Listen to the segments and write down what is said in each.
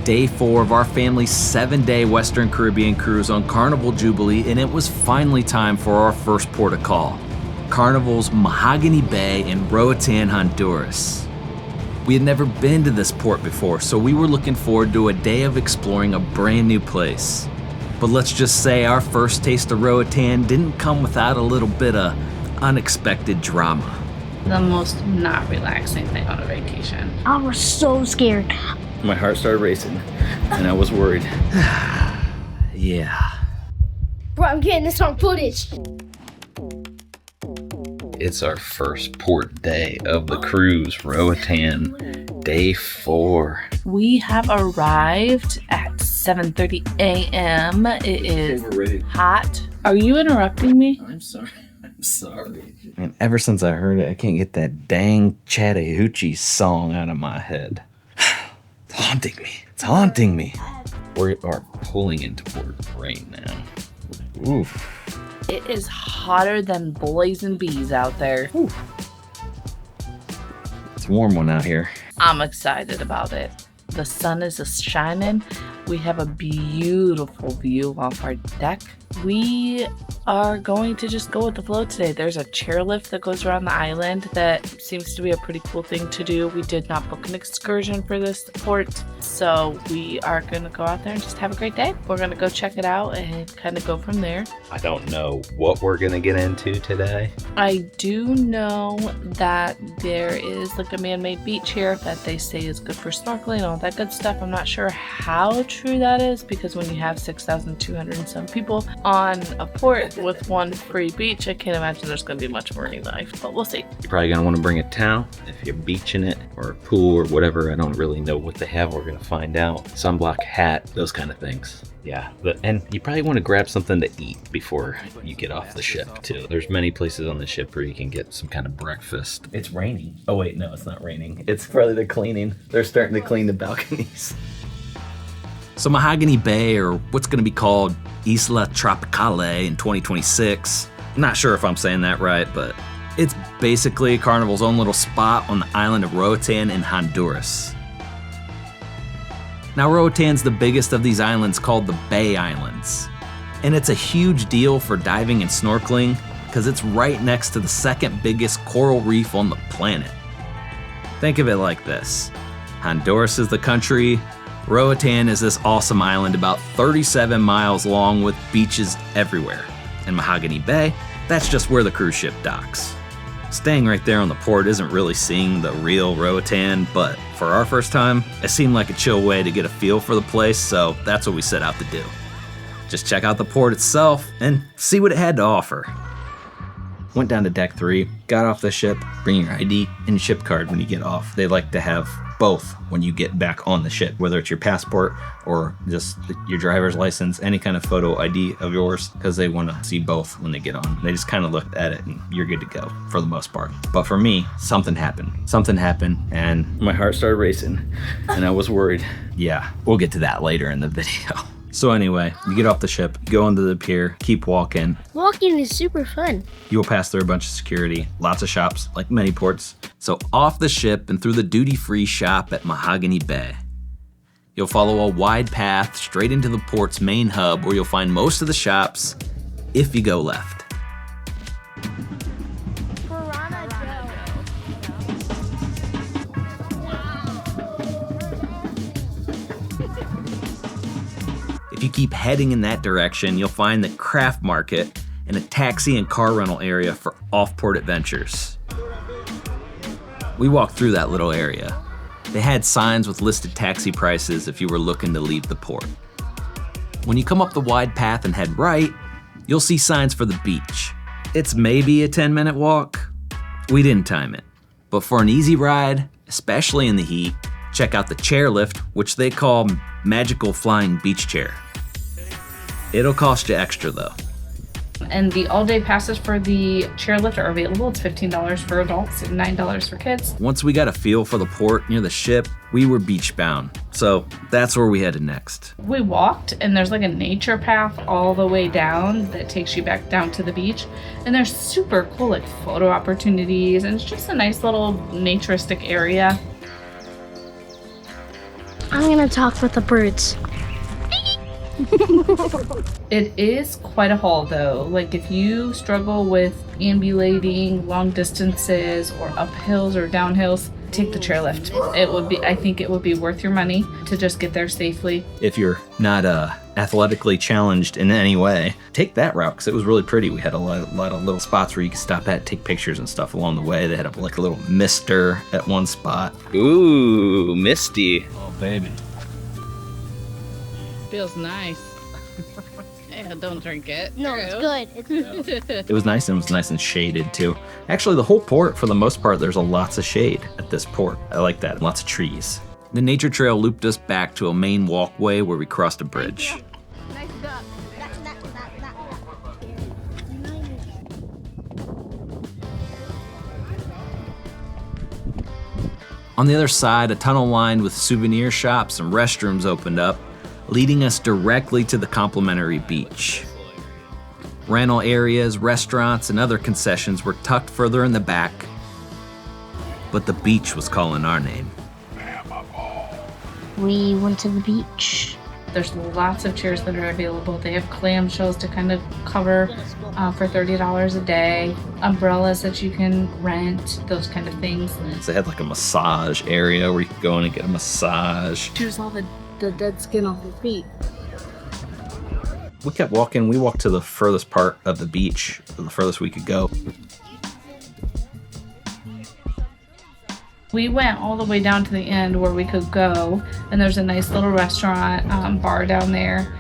Day 4 of our family's 7-day Western Caribbean cruise on Carnival Jubilee, and it was finally time for our first port of call, Carnival's Mahogany Bay in Roatan, Honduras. We had never been to this port before, so we were looking forward to a day of exploring a brand new place. But let's just say our first taste of Roatan didn't come without a little bit of unexpected drama. The most not relaxing thing on a vacation. I was so scared. My heart started racing, and I was worried. Yeah. Bro, I'm getting this on footage. It's our first port day of the cruise, Roatan, day 4. We have arrived at 7:30 a.m. It is hot. Are you interrupting me? I'm sorry. And ever since I heard it, I can't get that dang Chattahoochee song out of my head. It's haunting me. It's haunting me. We are pulling into port right now. Oof. It is hotter than boys and bees out there. Ooh. It's a warm one out here. I'm excited about it. The sun is shining. We have a beautiful view off our deck. We are going to just go with the flow today. There's a chairlift that goes around the island that seems to be a pretty cool thing to do. We did not book an excursion for this port, so we are going to go out there and just have a great day. We're going to go check it out and kind of go from there. I don't know what we're going to get into today. I do know that there is like a man-made beach here that they say is good for snorkeling and all that good stuff. I'm not sure how true that is, because when you have 6,200 and some people on a port with one free beach, I can't imagine there's going to be much marine life, but we'll see. You're probably going to want to bring a towel if you're beaching it, or a pool or whatever. I don't really know what they have. We're going to find out. Sunblock, hat, those kind of things. Yeah, and you probably want to grab something to eat before you get off the ship too. There's many places on the ship where you can get some kind of breakfast. It's raining. Oh wait, no, it's not raining. It's probably the cleaning. They're starting to clean the balconies. So Mahogany Bay, or what's going to be called Isla Tropicale in 2026. Not sure if I'm saying that right, but it's basically Carnival's own little spot on the island of Roatan in Honduras. Now, Roatan's the biggest of these islands, called the Bay Islands. And it's a huge deal for diving and snorkeling because it's right next to the second biggest coral reef on the planet. Think of it like this. Honduras is the country. Roatan is this awesome island about 37 miles long with beaches everywhere. And Mahogany Bay, that's just where the cruise ship docks. Staying right there on the port isn't really seeing the real Roatan, but for our first time, it seemed like a chill way to get a feel for the place, so that's what we set out to do. Just check out the port itself and see what it had to offer. Went down to deck 3, got off the ship, bring your ID and ship card when you get off. They like to have both when you get back on the ship, whether it's your passport or just your driver's license, any kind of photo ID of yours, because they want to see both when they get on. They just kind of look at it and you're good to go for the most part. But for me, something happened and my heart started racing and I was worried. Yeah, we'll get to that later in the video. So anyway, you get off the ship, go onto the pier, keep walking. Walking is super fun. You'll pass through a bunch of security, lots of shops, like many ports. So off the ship and through the duty-free shop at Mahogany Bay. You'll follow a wide path straight into the port's main hub, where you'll find most of the shops if you go left. If you keep heading in that direction, you'll find the craft market and a taxi and car rental area for off-port adventures. We walked through that little area. They had signs with listed taxi prices if you were looking to leave the port. When you come up the wide path and head right, you'll see signs for the beach. It's maybe a 10-minute walk. We didn't time it. But for an easy ride, especially in the heat, check out the chairlift, which they call Magical Flying Beach Chair. It'll cost you extra though. And the all-day passes for the chairlift are available. It's $15 for adults and $9 for kids. Once we got a feel for the port near the ship, we were beach bound. So that's where we headed next. We walked, and there's like a nature path all the way down that takes you back down to the beach. And there's super cool like photo opportunities, and it's just a nice little naturistic area. I'm gonna talk with the birds. It is quite a haul though. Like if you struggle with ambulating long distances or up hills or down hills, take the chairlift. I think it would be worth your money to just get there safely. If you're not athletically challenged in any way, take that route because it was really pretty. We had a lot of little spots where you could stop at, take pictures and stuff along the way. They had like a little mister at one spot. Ooh, misty. Oh, baby. Feels nice. Yeah, don't drink it. No, it's good. It's good. It was nice, and it was nice and shaded too. Actually, the whole port, for the most part, there's lots of shade at this port. I like that. Lots of trees. The nature trail looped us back to a main walkway where we crossed a bridge. On the other side, a tunnel lined with souvenir shops and restrooms opened up, leading us directly to the complimentary beach. Rental areas, restaurants, and other concessions were tucked further in the back, but the beach was calling our name. We went to the beach. There's lots of chairs that are available. They have clamshells to kind of cover for $30 a day, umbrellas that you can rent, those kind of things. So they had like a massage area where you could go in and get a massage. Choose all the dead skin off your feet. We kept walking. We walked to the furthest part of the beach, the furthest we could go. We went all the way down to the end where we could go, and there's a nice little restaurant, bar down there.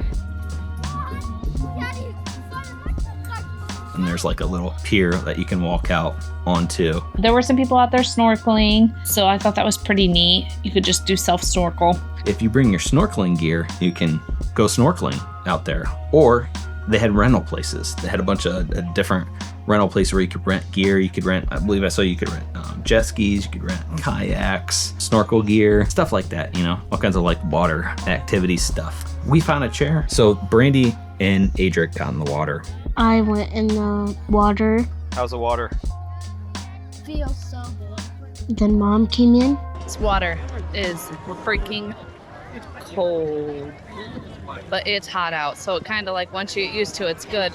And there's like a little pier that you can walk out onto. There were some people out there snorkeling, so I thought that was pretty neat. You could just do self-snorkel. If you bring your snorkeling gear, you can go snorkeling out there. Or they had rental places. They had a bunch of different rental places where you could rent gear. You could rent, I believe I saw you could rent jet skis, you could rent kayaks, snorkel gear, stuff like that, you know, all kinds of like water activity stuff. We found a chair. So Brandy and Adric got in the water. I went in the water. How's the water? Feels so good. Then Mom came in. This water is freaking cold, but it's hot out, so it kind of like once you get used to it, it's good.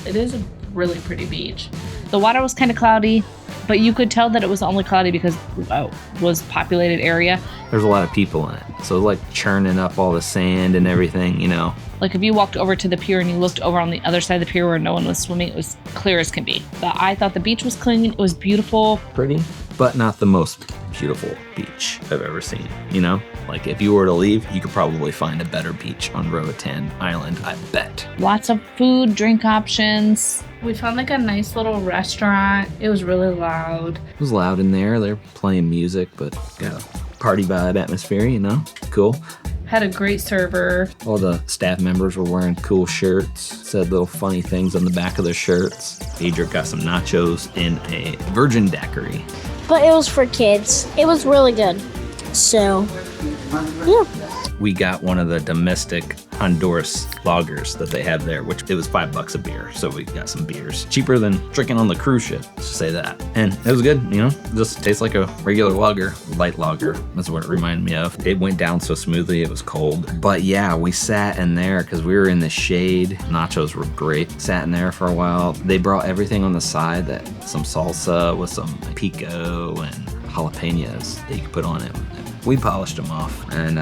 It is a really pretty beach. The water was kind of cloudy, but you could tell that it was only cloudy because it was populated area. There's a lot of people in it, so like churning up all the sand and everything, you know. Like if you walked over to the pier and you looked over on the other side of the pier where no one was swimming, it was clear as can be. But I thought the beach was clean, it was beautiful. Pretty, but not the most beautiful beach I've ever seen, you know? Like if you were to leave, you could probably find a better beach on Roatan Island, I bet. Lots of food, drink options. We found like a nice little restaurant. It was really loud. It was loud in there. They're playing music, but got a party vibe atmosphere, you know? Cool. Had a great server. All the staff members were wearing cool shirts, said little funny things on the back of their shirts. Adric got some nachos in a virgin daiquiri. But it was for kids. It was really good. So, yeah. We got one of the domestic Honduras lagers that they have there, which it was $5 a beer. So we got some beers. Cheaper than drinking on the cruise ship, let's just say that. And it was good, you know, it just tastes like a regular lager, light lager. That's what it reminded me of. It went down so smoothly, it was cold. But yeah, we sat in there because we were in the shade. Nachos were great. Sat in there for a while. They brought everything on the side, that some salsa with some pico and jalapenos that you could put on it. We polished them off and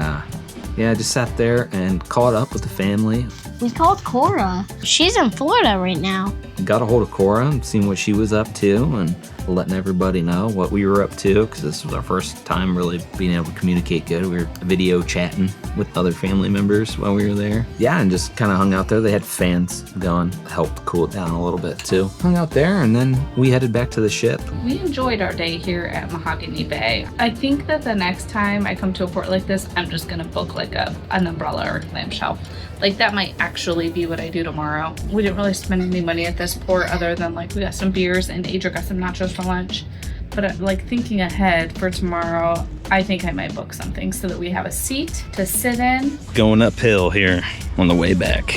yeah, I just sat there and caught up with the family. We called Cora. She's in Florida right now. Got a hold of Cora and seen what she was up to and letting everybody know what we were up to because this was our first time really being able to communicate good. We were video chatting with other family members while we were there. Yeah, and just kind of hung out there. They had fans going, helped cool it down a little bit too. Hung out there and then we headed back to the ship. We enjoyed our day here at Mahogany Bay. I think that the next time I come to a port like this, I'm just gonna book like an umbrella or a clamshell. Like that might actually be what I do tomorrow. We didn't really spend any money at this port other than like we got some beers and Adric got some nachos for lunch. But like thinking ahead for tomorrow, I think I might book something so that we have a seat to sit in. Going uphill here on the way back.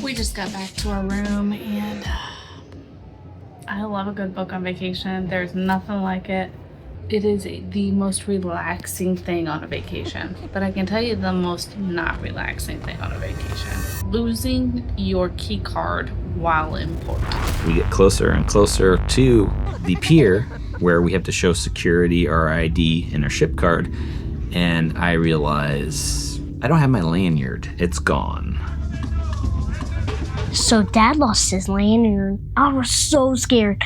We just got back to our room and I love a good book on vacation. There's nothing like it. It is the most relaxing thing on a vacation. But I can tell you the most not relaxing thing on a vacation. Losing your key card while in port. We get closer and closer to the pier where we have to show security, our ID, and our ship card. And I realize I don't have my lanyard. It's gone. So Dad lost his lanyard. I was so scared.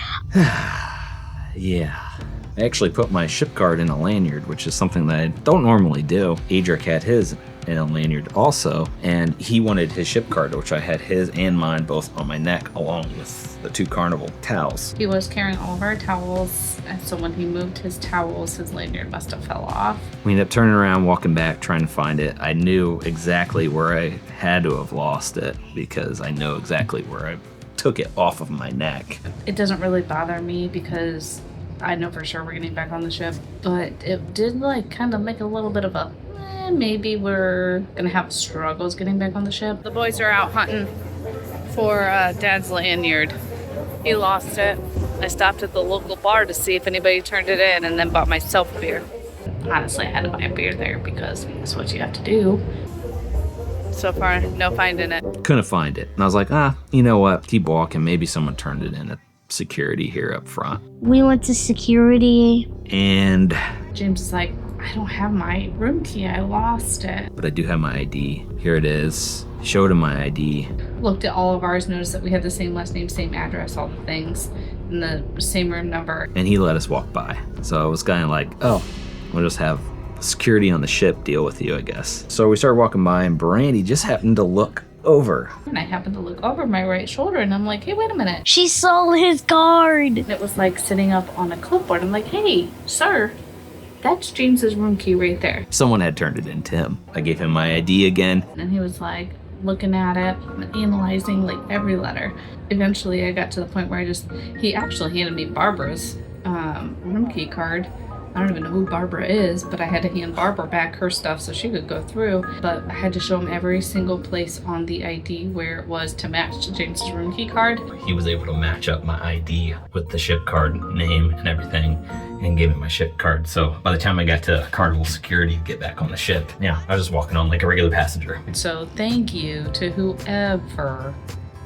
Yeah. I actually put my ship card in a lanyard, which is something that I don't normally do. Adric had his in a lanyard also, and he wanted his ship card, which I had his and mine both on my neck, along with the 2 Carnival towels. He was carrying all of our towels, and so when he moved his towels, his lanyard must have fell off. We ended up turning around, walking back, trying to find it. I knew exactly where I had to have lost it because I know exactly where I took it off of my neck. It doesn't really bother me because I know for sure we're getting back on the ship, but it did like kind of make a little bit of a maybe we're gonna have struggles getting back on the ship. The boys are out hunting for Dad's lanyard. He lost it. I stopped at the local bar to see if anybody turned it in and then bought myself a beer. Honestly, I had to buy a beer there because that's what you have to do. So far, no finding it. Couldn't find it. And I was like, you know what? Keep walking. Maybe someone turned it in at security here up front. We went to security. And James is like, I don't have my room key. I lost it. But I do have my ID. Here it is. Showed him my ID. Looked at all of ours, noticed that we had the same last name, same address, all the things, and the same room number. And he let us walk by. So I was kind of like, oh, we'll just have security on the ship deal with you, I guess. So we started walking by, and Brandy just happened to look over. And I happened to look over my right shoulder, and I'm like, hey, wait a minute. She saw his card. It was like sitting up on a clipboard. I'm like, hey, sir, that's James's room key right there. Someone had turned it into him. I gave him my ID again. And he was like looking at it, analyzing like every letter. Eventually I got to the point where he actually handed me Barbara's room key card. I don't even know who Barbara is, but I had to hand Barbara back her stuff so she could go through. But I had to show him every single place on the ID where it was to match James's room key card. He was able to match up my ID with the ship card name and everything and gave me my ship card. So by the time I got to Carnival security to get back on the ship, yeah, I was just walking on like a regular passenger. So thank you to whoever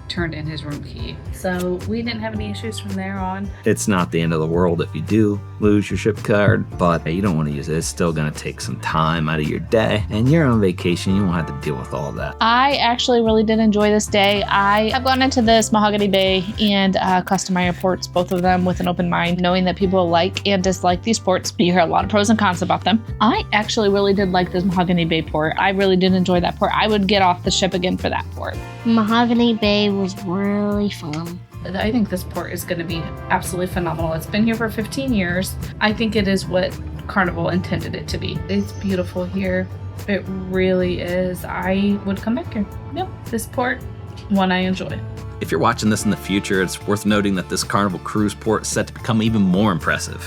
turned in his room key. So we didn't have any issues from there on. It's not the end of the world if you do lose your ship card, but you don't want to use it. It's still going to take some time out of your day, and you're on vacation. You won't have to deal with all that. I actually really did enjoy this day. I have gone into this Mahogany Bay and Customary ports, both of them with an open mind, knowing that people like and dislike these ports. You hear a lot of pros and cons about them. I actually really did like this Mahogany Bay port. I really did enjoy that port. I would get off the ship again for that port. Mahogany Bay was really fun. I think this port is going to be absolutely phenomenal. It's been here for 15 years. I think it is what Carnival intended it to be. It's beautiful here. It really is. I would come back here. Yep, this port, one I enjoy. If you're watching this in the future, it's worth noting that this Carnival cruise port is set to become even more impressive.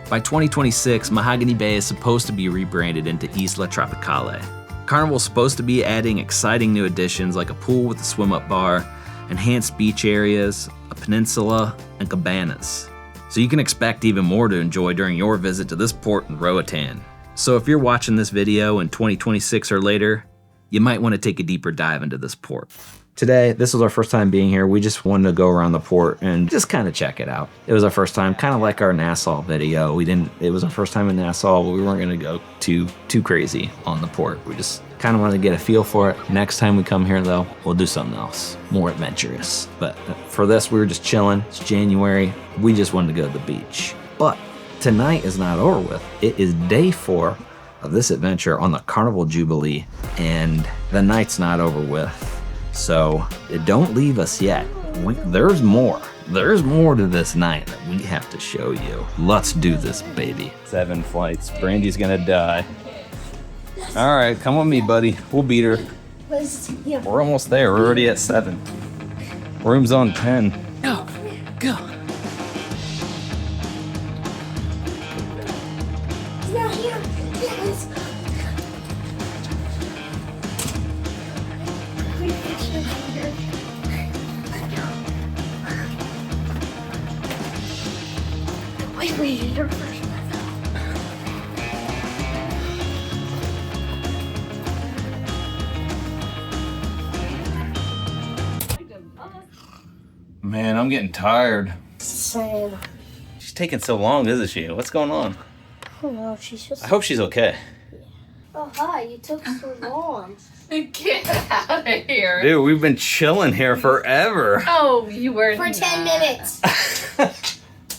By 2026, Mahogany Bay is supposed to be rebranded into Isla Tropicale. Carnival's supposed to be adding exciting new additions like a pool with a swim-up bar, enhanced beach areas, a peninsula, and cabanas. So you can expect even more to enjoy during your visit to this port in Roatan. So if you're watching this video in 2026 or later, you might want to take a deeper dive into this port. Today, this was our first time being here. We just wanted to go around the port and just kind of check it out. It was our first time, kind of like our Nassau video. It was our first time in Nassau, but we weren't going to go too crazy on the port. We just kind of wanted to get a feel for it. Next time we come here though, we'll do something else, more adventurous. But for this, we were just chilling. It's January. We just wanted to go to the beach. But tonight is not over with. It is day 4 of this adventure on the Carnival Jubilee, and the night's not over with. So don't leave us yet. There's more. There's more to this night that we have to show you. Let's do this, baby. 7 flights. Brandy's gonna die. All right, come with me, buddy. We'll beat her. We're almost there. We're already at 7. Room's on 10. Go, go. You're first. Man, I'm getting tired. Same. She's taking so long, isn't she? What's going on? I don't know. She's just. I hope she's okay. Oh, hi. You took so long. Get out of here. Dude, we've been chilling here forever. Oh, you were For 10 not. minutes.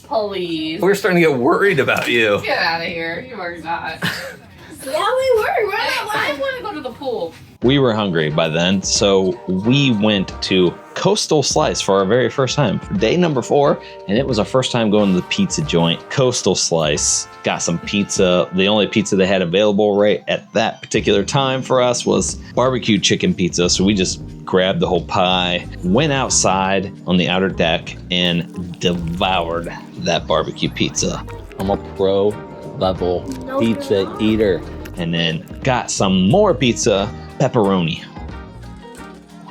Please. We're starting to get worried about you. Get out of here. You are not. Yeah, we were. We're I want to go to the pool. We were hungry by then, so we went to Coastal Slice for our very first time. Day number 4, and it was our first time going to the pizza joint. Coastal Slice. Got some pizza. The only pizza they had available right at that particular time for us was barbecue chicken pizza, so we just grabbed the whole pie, went outside on the outer deck, and devoured that barbecue pizza. I'm a pro level pizza eater. And then got some more pizza, pepperoni.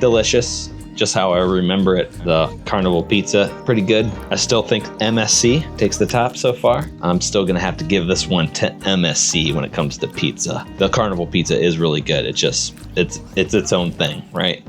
Delicious, just how I remember it. The Carnival pizza, pretty good. I still think MSC takes the top so far. I'm still gonna have to give this one to MSC when it comes to pizza. The Carnival pizza is really good. It's its own thing, right?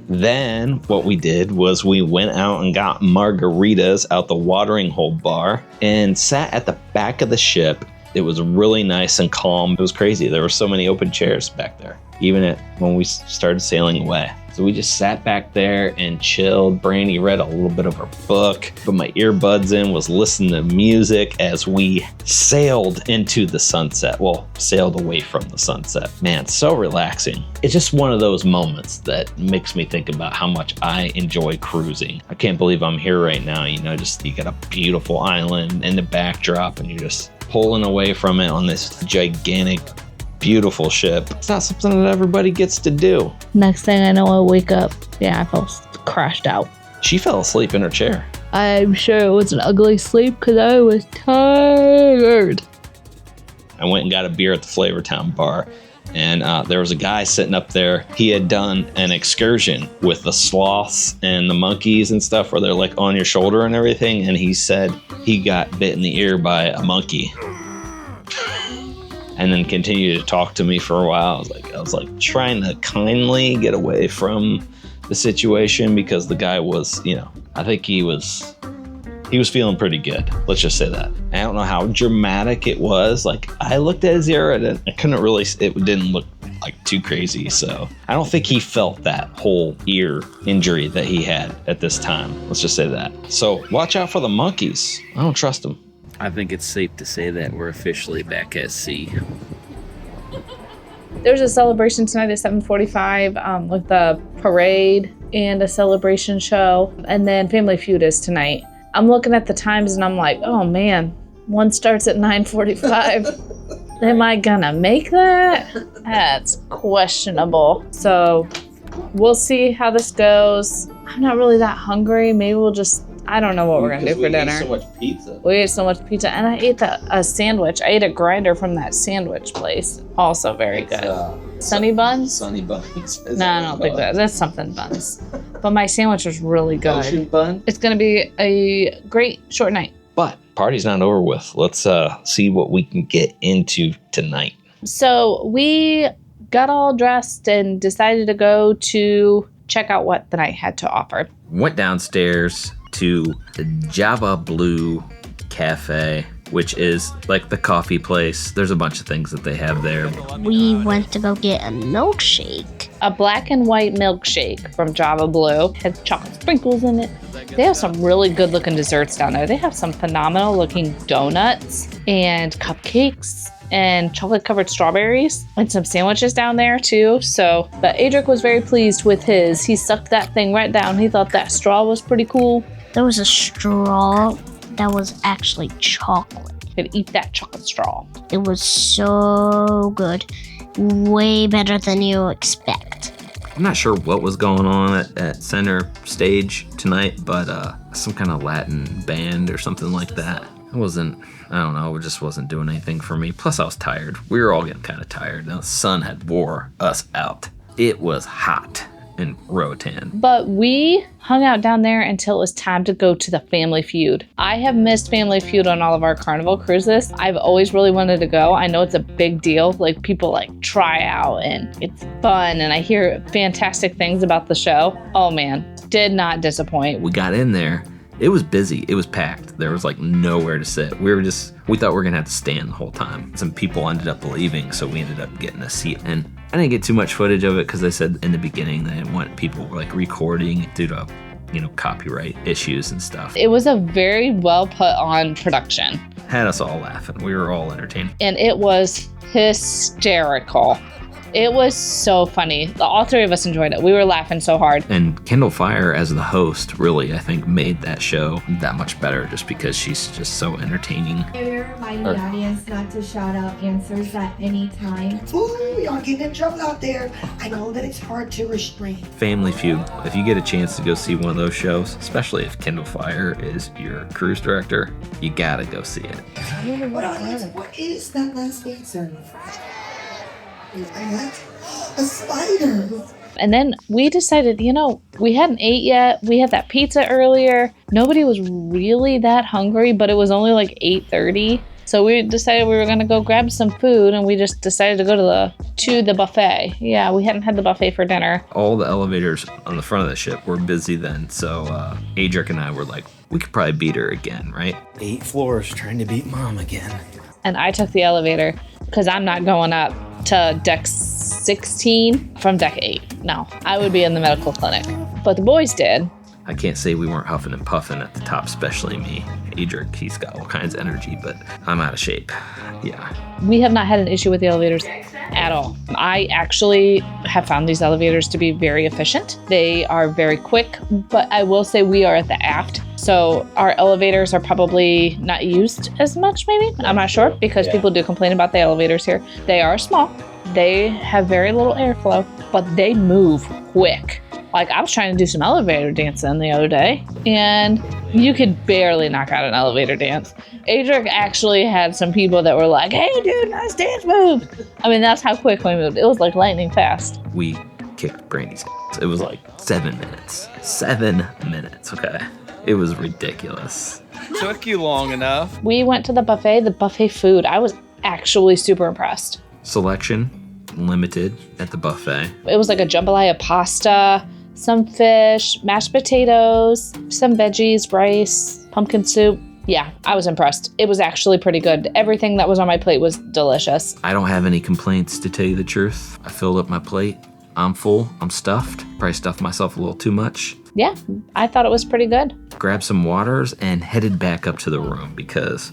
Then what we did was we went out and got margaritas out the watering hole bar and sat at the back of the ship. It was really nice and calm. It was crazy. There were so many open chairs back there, even when we started sailing away. So we just sat back there and chilled. Brandy read a little bit of her book, put my earbuds in, was listening to music as we sailed into the sunset. Well, sailed away from the sunset. Man, so relaxing. It's just one of those moments that makes me think about how much I enjoy cruising. I can't believe I'm here right now. You know, just you got a beautiful island in the backdrop and you're just pulling away from it on this gigantic, beautiful ship. It's not something that everybody gets to do. Next thing I know, I wake up. Yeah, I crashed out. She fell asleep in her chair. I'm sure it was an ugly sleep because I was tired. I went and got a beer at the Flavortown bar, and there was a guy sitting up there. He had done an excursion with the sloths and the monkeys and stuff where they're like on your shoulder and everything, and he said he got bit in the ear by a monkey. And then continued to talk to me for a while. I was like trying to kindly get away from the situation because the guy was, you know, I think he was feeling pretty good. Let's just say that. I don't know how dramatic it was. Like I looked at his ear and I couldn't really, it didn't look like too crazy. So I don't think he felt that whole ear injury that he had at this time. Let's just say that. So watch out for the monkeys. I don't trust them. I think it's safe to say that we're officially back at sea. There's a celebration tonight at 7:45 with a parade and a celebration show. And then Family Feud is tonight. I'm looking at the times and I'm like, oh man, one starts at 9:45. Am I gonna make that? That's questionable. So we'll see how this goes. I'm not really that hungry. Maybe we'll just, I don't know what we're gonna do for dinner. We ate so much pizza. We ate so much pizza, and I ate a sandwich. I ate a grinder from that sandwich place. Also very good. Sunny buns? Sunny buns. No, I don't think that. That's something buns. But my sandwich was really good. Ocean bun? It's gonna be a great short night. But party's not over with. Let's see what we can get into tonight. So we got all dressed and decided to go to check out what the night had to offer. Went downstairs to the Javablue Cafe, which is like the coffee place. There's a bunch of things that they have there. We went to go get a milkshake. A black and white milkshake from Javablue. Has chocolate sprinkles in it. They have some really good looking desserts down there. They have some phenomenal looking donuts and cupcakes and chocolate covered strawberries and some sandwiches down there too. So, but Adric was very pleased with his. He sucked that thing right down. He thought that straw was pretty cool. There was a straw that was actually chocolate. You could eat that chocolate straw. It was so good. Way better than you expect. I'm not sure what was going on at center stage tonight, but some kind of Latin band or something like that. I don't know, it just wasn't doing anything for me. Plus I was tired. We were all getting kind of tired. The sun had wore us out. It was hot. in Roatan. But we hung out down there until it was time to go to the Family Feud. I have missed Family Feud on all of our Carnival cruises. I've always really wanted to go. I know it's a big deal. Like, people like try out and it's fun, and I hear fantastic things about the show. Oh man, did not disappoint. We got in there. It was busy. It was packed. There was like nowhere to sit. We thought we were gonna have to stand the whole time. Some people ended up leaving, so we ended up getting a seat. And I didn't get too much footage of it because they said in the beginning they didn't want people like recording due to, copyright issues and stuff. It was a very well put on production. Had us all laughing. We were all entertained. And it was hysterical. It was so funny. All three of us enjoyed it. We were laughing so hard. And Kyndall Fire, as the host, really, I think, made that show that much better just because she's just so entertaining. We're reminding the audience not to shout out answers at any time. Ooh, y'all getting in trouble out there. I know that it's hard to restrain. Family Feud. If you get a chance to go see one of those shows, especially if Kyndall Fire is your cruise director, you gotta go see it. What is that last answer? A spider. And then we decided, we hadn't ate yet. We had that pizza earlier. Nobody was really that hungry, but it was only like 8:30. So we decided we were going to go grab some food, and we just decided to go to the buffet. Yeah, we hadn't had the buffet for dinner. All the elevators on the front of the ship were busy then, so Adric and I were like, we could probably beat her again, right? 8 floors trying to beat Mom again. And I took the elevator because I'm not going up to deck 16 from deck 8. No, I would be in the medical clinic. But the boys did. I can't say we weren't huffing and puffing at the top, especially me. Adric, he's got all kinds of energy, but I'm out of shape. Yeah. We have not had an issue with the elevators at all. I actually have found these elevators to be very efficient. They are very quick, but I will say we are at the aft. So our elevators are probably not used as much, maybe. I'm not sure, because people do complain about the elevators here. They are small. They have very little airflow, but they move quick. Like, I was trying to do some elevator dancing the other day, and you could barely knock out an elevator dance. Adric actually had some people that were like, hey, dude, nice dance move. I mean, that's how quick we moved. It was like lightning fast. We kicked Brandy's ass. It was like 7 minutes. 7 minutes, okay? It was ridiculous. Took you long enough. We went to the buffet food. I was actually super impressed. Selection, limited at the buffet. It was like a jambalaya pasta, some fish, mashed potatoes, some veggies, rice, pumpkin soup. Yeah, I was impressed. It was actually pretty good. Everything that was on my plate was delicious. I don't have any complaints, to tell you the truth. I filled up my plate. I'm full. I'm stuffed. Probably stuffed myself a little too much. Yeah, I thought it was pretty good. Grabbed some waters and headed back up to the room because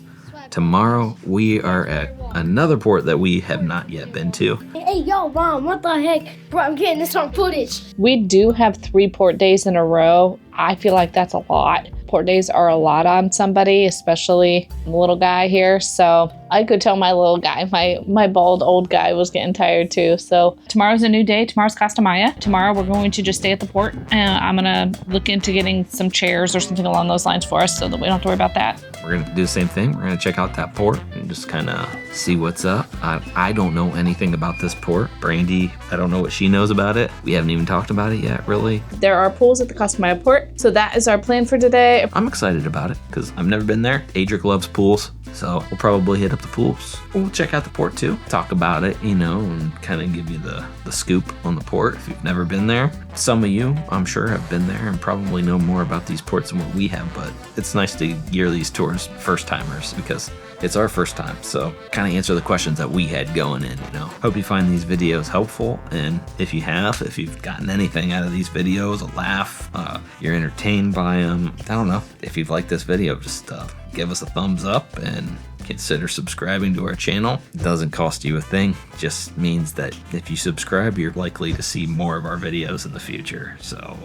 tomorrow we are at another port that we have not yet been to. Hey, yo, Mom, what the heck? Bro, I'm getting this on footage. We do have 3 port days in a row. I feel like that's a lot. Port days are a lot on somebody, especially the little guy here. So I could tell my little guy, my bald old guy was getting tired too. So tomorrow's a new day. Tomorrow's Costa Maya. Tomorrow we're going to just stay at the port. I'm going to look into getting some chairs or something along those lines for us so that we don't have to worry about that. We're going to do the same thing. We're going to check out that port and just kind of see what's up. I don't know anything about this port. Brandy, I don't know what she knows about it. We haven't even talked about it yet, really. There are pools at the Costa Maya port. So that is our plan for today. I'm excited about it because I've never been there. Adric loves pools, so we'll probably hit up the pools. We'll check out the port too, talk about it, and kind of give you the scoop on the port if you've never been there. Some of you, I'm sure, have been there and probably know more about these ports than what we have, but it's nice to gear these tours first timers because it's our first time, so kind of answer the questions that we had going in, Hope you find these videos helpful, and if you've gotten anything out of these videos, a laugh, you're entertained by them, I don't know, if you've liked this video, just give us a thumbs up and consider subscribing to our channel. It doesn't cost you a thing, just means that if you subscribe, you're likely to see more of our videos in the future, so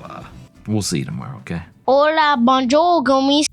we'll see you tomorrow, okay? Hola, bonjour, gomis.